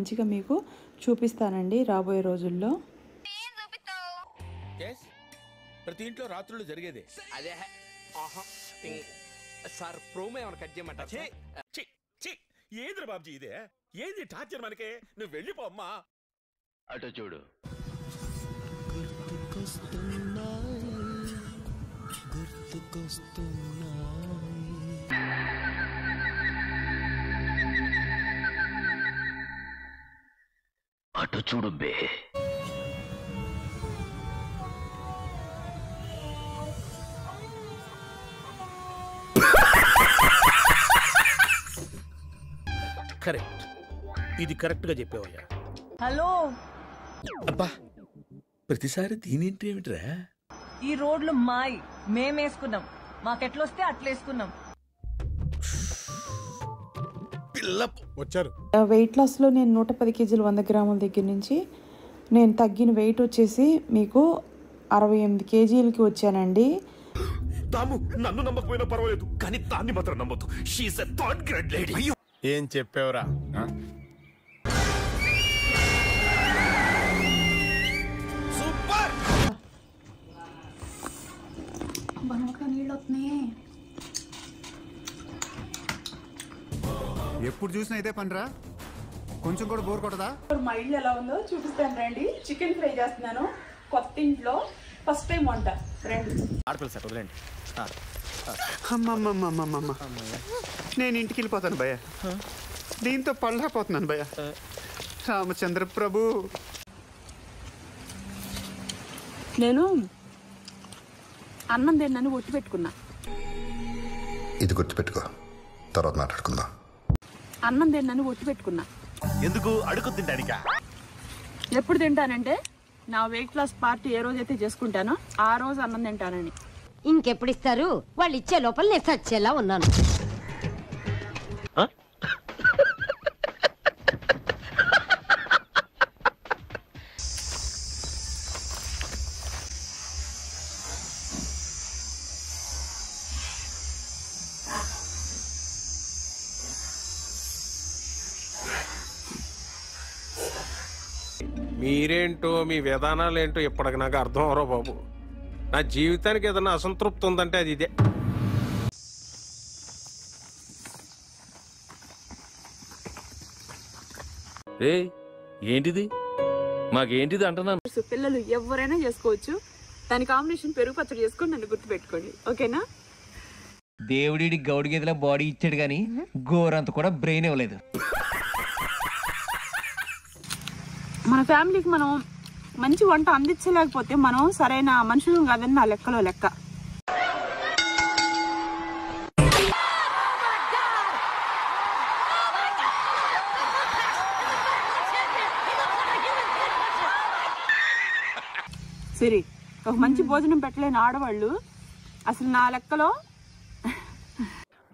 మంచిగా మీకు చూపిస్తానండి రాబోయే రోజుల్లో. ప్రతి ఇంట్లో రాత్రులు జరిగేదే అదే. సార్ ప్రోమో ఏమైనా కట్ చేయమంటారు? ఏదిరా బాబ్జీ ఇదే? ఏది టార్చర్ మనకే? నువ్వు వెళ్ళిపో అమ్మా. అటు చూడు. అటు చూడు బే. కరెక్ట్, ఇది కరెక్ట్ గా చెప్పావయ్యా. హలో అబ్బా, ప్రతిసారి దీనింటి ఏమిట్రా? ఈ రోడ్లు మాయి, మేమేసుకున్నాం. మాకెట్లొస్తే అట్లేసుకున్నాం. వచ్చారు. వెయిట్ లాస్లో నేను 110 కేజీలు 100 గ్రాముల దగ్గర నుంచి నేను తగ్గిన వెయిట్ వచ్చేసి మీకు 68 కేజీలకి వచ్చానండి. తాము నన్ను నమ్మకపోయినా పర్వాలేదు, కానీ దాన్ని మాత్రం నమ్మొద్దు. She is a third grade lady. ఏం చెప్పావురా? సూపర్. ఎప్పుడు చూసినా ఇదే పనిరా, కొంచెం కూడా బోర్ కొట్టదా? మా ఇల్లు ఎలా ఉందో చూపిస్తాను రండి. చికెన్ ఫ్రై చేస్తున్నాను కొత్త ఇంట్లో, ఫస్ట్ టైం వంట. రండి. ఆడపిల్ల సార్ వదిలేండి. అమ్మమ్మమ్మమ్మమ్మ, నేను ఇంటికి వెళ్ళిపోతాను భయ్య. దీంతో పళ్ళపోతున్నాను భయ్య. రామచంద్ర ప్రభు, నేను అన్నం తిన్నాను ఒట్టి పెట్టుకున్నా. ఇది గుర్తుపెట్టుకో, తర్వాత మాట్లాడుకుందాం. అన్నం తిన్నాను ఒట్టి పెట్టుకున్నా. ఎందుకు? అడుగు తింటానికా? ఎప్పుడు తింటానంటే నా వెయిట్ లాస్ పార్టీ ఏ రోజైతే చేసుకుంటానో ఆ రోజు అన్నం తింటానని. ఇంకెప్పుడు ఇస్తారు? వాళ్ళు ఇచ్చే లోపల నేను చచ్చేలా ఉన్నాను. మీరేంటో మీ విధానాలు ఏంటో ఇప్పటికి నాకు అర్థం అవరో బాబు. నా జీవితానికి ఏదైనా అసంతృప్తి ఉందంటే అది ఇదే. ఏంటిది? మాకేంటిది అంటున్నాను. పిల్లలు ఎవరైనా చేసుకోవచ్చు. దాని కాంబినేషన్ పెరుగు పచ్చడి చేసుకొని నన్ను గుర్తు పెట్టుకోండి, ఓకేనా? దేవుడి గౌడి గేదెల బాడీ ఇచ్చాడు గాని గోరంత కూడా బ్రెయిన్ ఇవ్వలేదు. మన ఫ్యామిలీకి మనం మంచి వంట అందించలేకపోతే మనం సరైన మనుషులు కాదని నా లెక్కలో లెక్క. సరే, ఒక మంచి భోజనం పెట్టలేని ఆడవాళ్ళు అసలు నా లెక్కలో.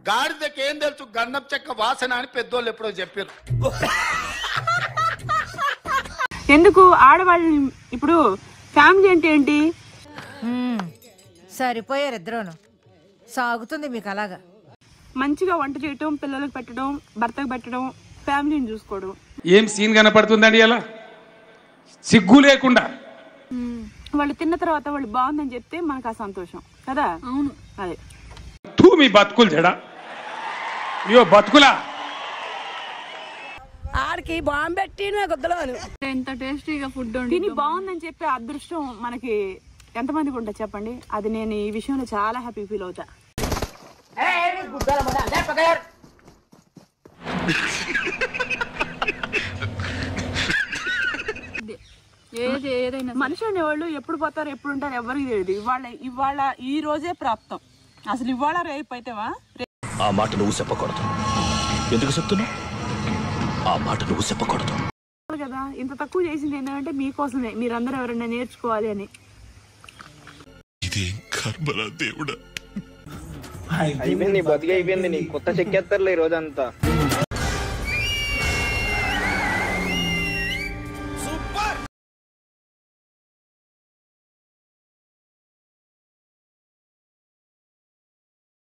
గాడిదకేం తెలుసు గంధం చెక్క వాసన అని పెద్దోళ్ళు ఎప్పుడో చెప్పారు. ఎందుకు ఆడవాళ్ళని ఇప్పుడు ఫ్యామిలీ అంటే ఏంటి? సరిపోయారు ఇద్దరును. సాగుతుంది మీకు అలాగా. మంచిగా వంట చేయటం, పిల్లలకు పెట్టడం, భర్తకు పెట్టడం, ఫ్యామిలీని చూసుకోవడం. ఏం సీన్ కనపడుతుందండి అలా సిగ్గు లేకుండా? వాళ్ళు తిన్న తర్వాత వాళ్ళు బాగుందని చెప్తే మనకు ఆ సంతోషం కదా. అవును, అదే తూ మీ బతుకులు జడా, అయ్యో బతుకులా. ఆడికి బాంబు పెట్టి గుద్దలోను ఎంత టేస్టీగా ఫుడ్ తిని బాగుందని చెప్పే అదృష్టం మనకి ఎంతమందికి ఉంటుంది చెప్పండి. అది నేను ఈ విషయంలో చాలా హ్యాపీ ఫీల్ అవుతా. ఏదైనా మనిషి అనేవాళ్ళు ఎప్పుడు పోతారు ఎప్పుడు ఉంటారు ఎవరికి తెలియదు. ఇవాళ ఈ రోజే ప్రాప్తం. అసలు ఇవాళ రేపు అయితేవా? ఆ మాట నువ్వు చెప్పకూడదు. ఎందుకు చెప్తున్నావు? ఆ మాట నువ్వు చెప్పకూడదు కదా. ఇంత తక్కువ చేసింది ఏంటంటే మీకోసమే, మీరందరూ ఎవరైనా నేర్చుకోవాలి అని. దేవుడా, అయిపోయింది బతికి, అయిపోయింది. నీ కొత్త చెక్కేస్తారులే ఈ రోజంతా.